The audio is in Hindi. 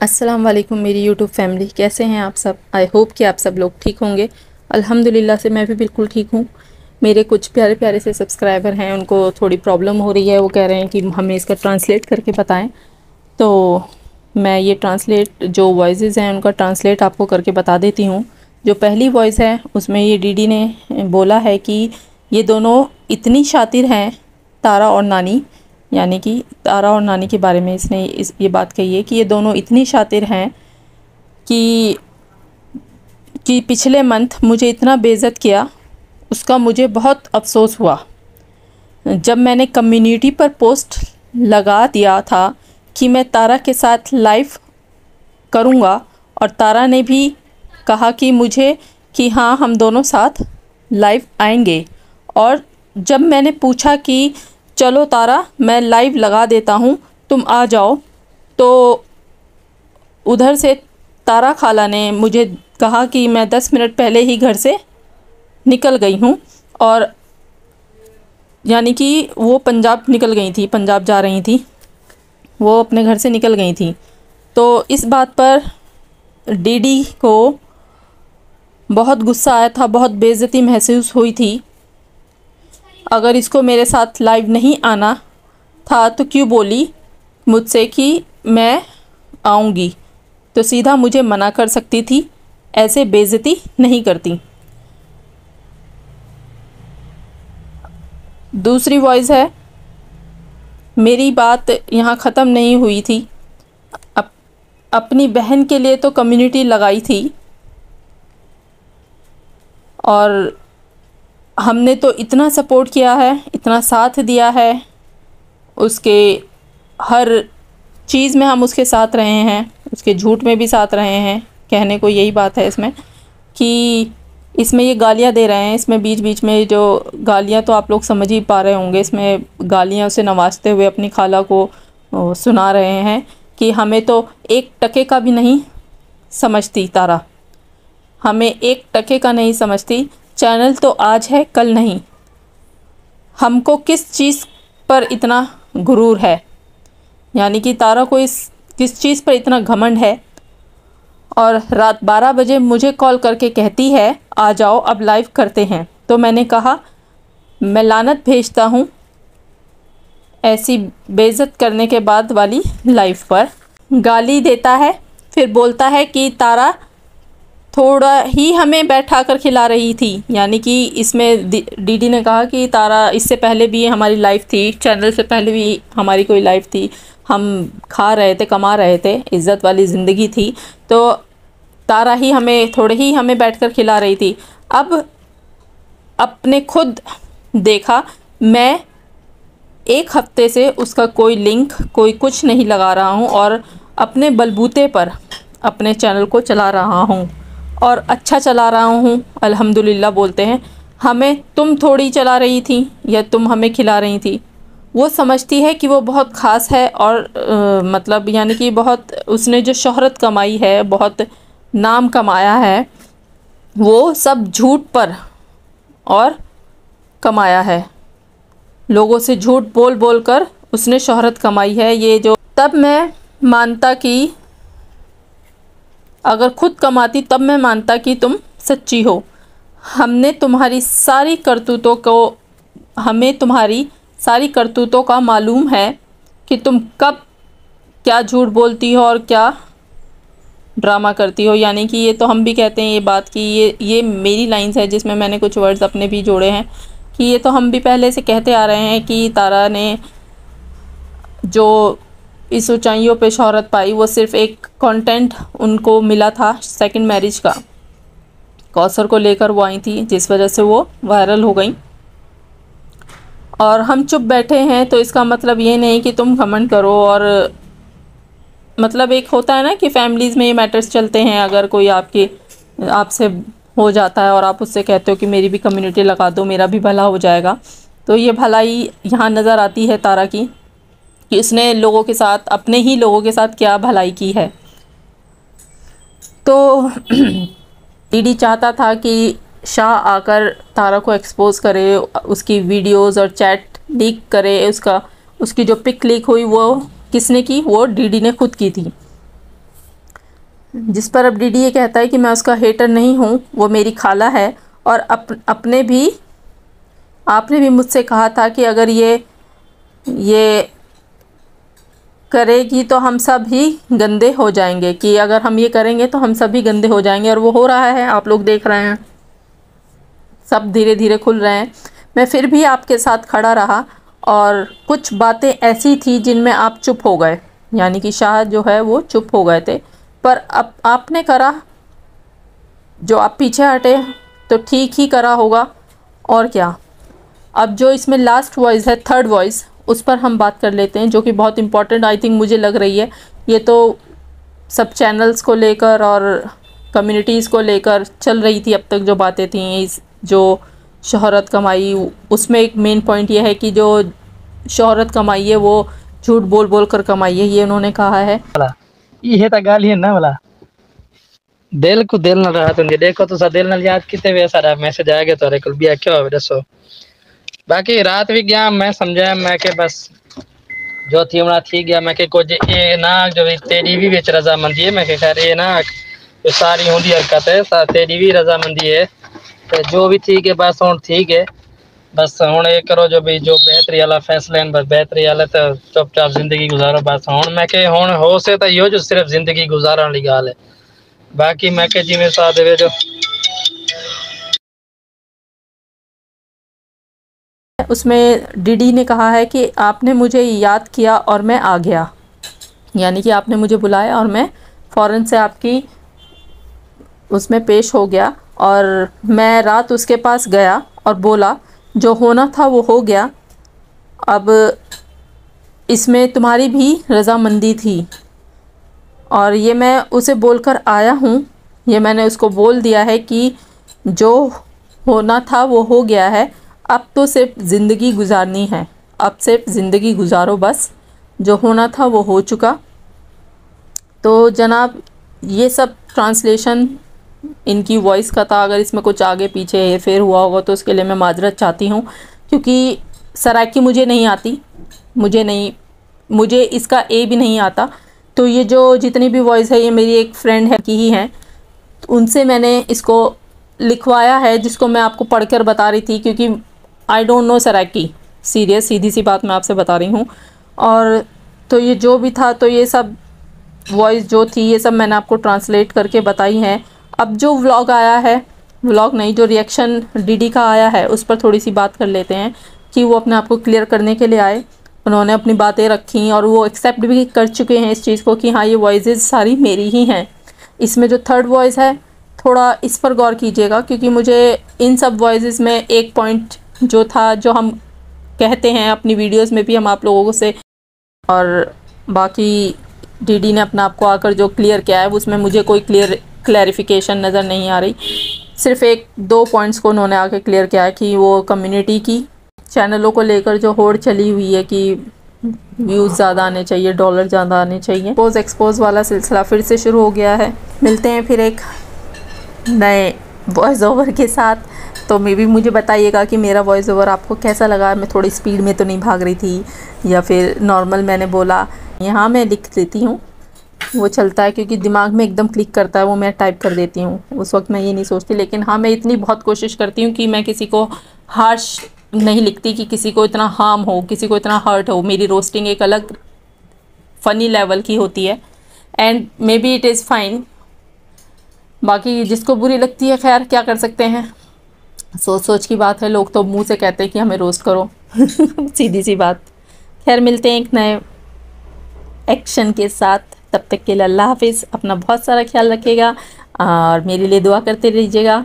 अस्सलाम वालेकुम मेरी यूट्यूब फैमिली, कैसे हैं आप सब। आई होप कि आप सब लोग ठीक होंगे। अल्हम्दुलिल्लाह से मैं भी बिल्कुल ठीक हूँ। मेरे कुछ प्यारे प्यारे से सब्सक्राइबर हैं, उनको थोड़ी प्रॉब्लम हो रही है। वो कह रहे हैं कि हमें इसका ट्रांसलेट करके बताएं। तो मैं ये ट्रांसलेट जो वॉइसेस हैं उनका ट्रांसलेट आपको करके बता देती हूँ। जो पहली वॉइस है उसमें ये डीडी ने बोला है कि ये दोनों इतनी शातिर हैं, तारा और नानी, यानी कि तारा और नानी के बारे में इसने ये बात कही है कि ये दोनों इतनी शातिर हैं कि पिछले मंथ मुझे इतना बेइज्जत किया, उसका मुझे बहुत अफसोस हुआ। जब मैंने कम्युनिटी पर पोस्ट लगा दिया था कि मैं तारा के साथ लाइव करूँगा, और तारा ने भी कहा कि हाँ हम दोनों साथ लाइव आएंगे। और जब मैंने पूछा कि चलो तारा मैं लाइव लगा देता हूँ, तुम आ जाओ, तो उधर से तारा खाला ने मुझे कहा कि मैं 10 मिनट पहले ही घर से निकल गई हूँ, और यानी कि वो पंजाब निकल गई थी, पंजाब जा रही थी, वो अपने घर से निकल गई थी। तो इस बात पर डीडी को बहुत गुस्सा आया था, बहुत बेइज्जती महसूस हुई थी। अगर इसको मेरे साथ लाइव नहीं आना था तो क्यों बोली मुझसे कि मैं आऊँगी, तो सीधा मुझे मना कर सकती थी, ऐसे बेइज्जती नहीं करती। दूसरी वॉइस है, मेरी बात यहाँ ख़त्म नहीं हुई थी। अपनी बहन के लिए तो कम्युनिटी लगाई थी, और हमने तो इतना सपोर्ट किया है, इतना साथ दिया है, उसके हर चीज़ में हम उसके साथ रहे हैं, उसके झूठ में भी साथ रहे हैं। कहने को यही बात है इसमें कि इसमें ये गालियाँ दे रहे हैं। इसमें बीच बीच में जो गालियाँ तो आप लोग समझ ही पा रहे होंगे, इसमें गालियाँ उसे नवाजते हुए अपनी खाला को सुना रहे हैं कि हमें तो 1 टके का भी नहीं समझती तारा, हमें 1 टके का नहीं समझती। चैनल तो आज है कल नहीं, हमको किस चीज़ पर इतना गुरूर है, यानी कि तारा को किस चीज़ पर इतना घमंड है। और रात 12 बजे मुझे कॉल करके कहती है आ जाओ अब लाइव करते हैं। तो मैंने कहा मैं लानत भेजता हूँ ऐसी बेइज्जत करने के बाद वाली लाइव पर। गाली देता है, फिर बोलता है कि तारा थोड़ा ही हमें बैठा कर खिला रही थी, यानी कि इसमें डीडी ने कहा कि तारा इससे पहले भी हमारी लाइफ थी, चैनल से पहले भी हमारी कोई लाइफ थी, हम खा रहे थे, कमा रहे थे, इज़्ज़त वाली ज़िंदगी थी, तो तारा ही हमें थोड़े ही हमें बैठकर खिला रही थी। अब अपने खुद देखा, मैं 1 हफ्ते से उसका कोई लिंक कोई कुछ नहीं लगा रहा हूँ, और अपने बलबूते पर अपने चैनल को चला रहा हूँ, और अच्छा चला रहा हूँ अल्हम्दुलिल्लाह। बोलते हैं हमें तुम थोड़ी चला रही थी या तुम हमें खिला रही थी। वो समझती है कि वो बहुत ख़ास है, और मतलब यानी कि बहुत उसने जो शोहरत कमाई है, बहुत नाम कमाया है, वो सब झूठ पर और कमाया है। लोगों से झूठ बोल बोल कर उसने शोहरत कमाई है। ये जो तब मैं मानता कि अगर खुद कमाती तब मैं मानता कि तुम सच्ची हो। हमें तुम्हारी सारी करतूतों का मालूम है कि तुम कब क्या झूठ बोलती हो और क्या ड्रामा करती हो। यानी कि ये तो हम भी कहते हैं ये बात कि ये मेरी लाइंस है, जिसमें मैंने कुछ वर्ड्स अपने भी जोड़े हैं, कि ये तो हम भी पहले से कहते आ रहे हैं कि तारा ने जो इस ऊंचाइयों पे शोहरत पाई वो सिर्फ़ एक कंटेंट उनको मिला था सेकंड मैरिज का। कौसर को लेकर वो आई थी, जिस वजह से वो वायरल हो गई, और हम चुप बैठे हैं। तो इसका मतलब ये नहीं कि तुम घमंड करो, और मतलब एक होता है ना कि फैमिलीज़ में ये मैटर्स चलते हैं। अगर कोई आपसे हो जाता है और आप उससे कहते हो कि मेरी भी कम्युनिटी लगा दो, मेरा भी भला हो जाएगा, तो ये भलाई यहाँ नज़र आती है तारा की कि इसने लोगों के साथ, अपने ही लोगों के साथ क्या भलाई की है। तो डीडी चाहता था कि शाह आकर तारा को एक्सपोज करे, उसकी वीडियोस और चैट लीक करे। उसकी जो पिक लीक हुई वो किसने की? वो डीडी ने खुद की थी। जिस पर अब डीडी ये कहता है कि मैं उसका हेटर नहीं हूँ, वो मेरी खाला है। और आपने भी मुझसे कहा था कि अगर ये करेगी तो हम सब ही गंदे हो जाएंगे, कि अगर हम ये करेंगे तो हम सभी गंदे हो जाएंगे। और वो हो रहा है, आप लोग देख रहे हैं, सब धीरे धीरे खुल रहे हैं। मैं फिर भी आपके साथ खड़ा रहा और कुछ बातें ऐसी थी जिनमें आप चुप हो गए, यानी कि शायद जो है वो चुप हो गए थे। पर अब आपने करा, जो आप पीछे हटे तो ठीक ही करा होगा, और क्या। अब जो इसमें लास्ट वॉइस है, थर्ड वॉइस, उस पर हम बात कर लेते हैं, जो कि बहुत इम्पॉर्टेंट आई थिंक मुझे लग रही है। ये तो सब चैनल्स को लेकर और कम्युनिटीज़ को लेकर चल रही थी अब तक जो बातें थी, इस जो शोहरत कमाई, उसमें एक मेन पॉइंट ये है कि जो शोहरत कमाई है वो झूठ बोल बोल कर कमाई है, ये उन्होंने कहा है। ये तो गाली है ना वाला, दिल को दिल न रहा तुझे देखो तो सा दिल न याद कितने वे सारा मैसेज आ गया तारे को बिया क्या हो दसो। बाकी रात भी गया मैं समझा, मैं के बस जो थी होना थी गया, मैं के कुछ ये ना जो तेरी भी विच रजामंदी है, मैं के खैर ये ना जो सारी होंदी हरकत है तेरी भी रजामंदी है, तो जो भी ठीक है बस हुन ठीक है। बस हुन ये करो जो भी जो बेहतरी वाला फैसला है, बस बेहतरी वाला तो चुपचाप जिंदगी गुजारो बस। हुन मैं के हुन हो से तो यो जो सिर्फ जिंदगी गुजारन वाली गाल है, बाकी मैं के जिवें साथ दे जो उसमें डीडी ने कहा है कि आपने मुझे याद किया और मैं आ गया, यानी कि आपने मुझे बुलाया और मैं फ़ौरन से आपकी उसमें पेश हो गया। और मैं रात उसके पास गया और बोला जो होना था वो हो गया, अब इसमें तुम्हारी भी रज़ामंदी थी। और ये मैं उसे बोलकर आया हूँ, ये मैंने उसको बोल दिया है कि जो होना था वो हो गया है, अब तो सिर्फ ज़िंदगी गुजारनी है, अब सिर्फ ज़िंदगी गुजारो बस, जो होना था वो हो चुका। तो जनाब ये सब ट्रांसलेशन इनकी वॉइस का था। अगर इसमें कुछ आगे पीछे हेरफेर हुआ होगा तो उसके लिए मैं माजरत चाहती हूँ, क्योंकि सराइकी मुझे नहीं आती, मुझे इसका ए भी नहीं आता। तो ये जो जितनी भी वॉइस है ये मेरी एक फ्रेंड है की ही हैं, तो उनसे मैंने इसको लिखवाया है, जिसको मैं आपको पढ़कर बता रही थी, क्योंकि I don't know Saraiki, serious सीधी सी बात मैं आपसे बता रही हूँ। और तो ये जो भी था, तो ये सब वॉइस जो थी ये सब मैंने आपको ट्रांसलेट करके बताई हैं। अब जो व्लॉग आया है, व्लॉग नहीं, जो रिएक्शन डीडी का आया है, उस पर थोड़ी सी बात कर लेते हैं कि वो अपने आप को क्लियर करने के लिए आए। उन्होंने अपनी बातें रखी और वो एक्सेप्ट भी कर चुके हैं इस चीज़ को कि हाँ ये वॉइसेस सारी मेरी ही हैं। इसमें जो थर्ड वॉइस है, थोड़ा इस पर गौर कीजिएगा, क्योंकि मुझे इन सब वॉइसेस में एक पॉइंट जो था, जो हम कहते हैं अपनी वीडियोस में भी हम आप लोगों से, और बाकी डीडी ने अपना आपको आकर जो क्लियर किया है उसमें मुझे कोई क्लैरिफिकेशन नज़र नहीं आ रही। सिर्फ एक दो पॉइंट्स को उन्होंने आके क्लियर किया है कि वो कम्युनिटी की चैनलों को लेकर जो होड़ चली हुई है कि व्यूज़ ज़्यादा आने चाहिए, डॉलर ज़्यादा आने चाहिए, पोज एक्सपोज वाला सिलसिला फिर से शुरू हो गया है। मिलते हैं फिर एक नए वॉइस ओवर के साथ। तो मे भी मुझे बताइएगा कि मेरा वॉइस ओवर आपको कैसा लगा। मैं थोड़ी स्पीड में तो नहीं भाग रही थी, या फिर नॉर्मल मैंने बोला। यहाँ मैं लिख देती हूँ, वो चलता है, क्योंकि दिमाग में एकदम क्लिक करता है, वो मैं टाइप कर देती हूँ, उस वक्त मैं ये नहीं सोचती। लेकिन हाँ, मैं इतनी बहुत कोशिश करती हूँ कि मैं किसी को हार्श नहीं लिखती, कि किसी को इतना हार्म हो, किसी को इतना हर्ट हो। मेरी रोस्टिंग एक अलग फ़नी लेवल की होती है, and may be it is fine. बाकी जिसको बुरी लगती है, खैर क्या कर सकते हैं, सोच सोच की बात है। लोग तो मुंह से कहते हैं कि हमें रोस्ट करो सीधी सी बात। खैर मिलते हैं एक नए एक्शन के साथ, तब तक के लिए अल्लाह हाफिज़। अपना बहुत सारा ख्याल रखिएगा और मेरे लिए दुआ करते रहिएगा।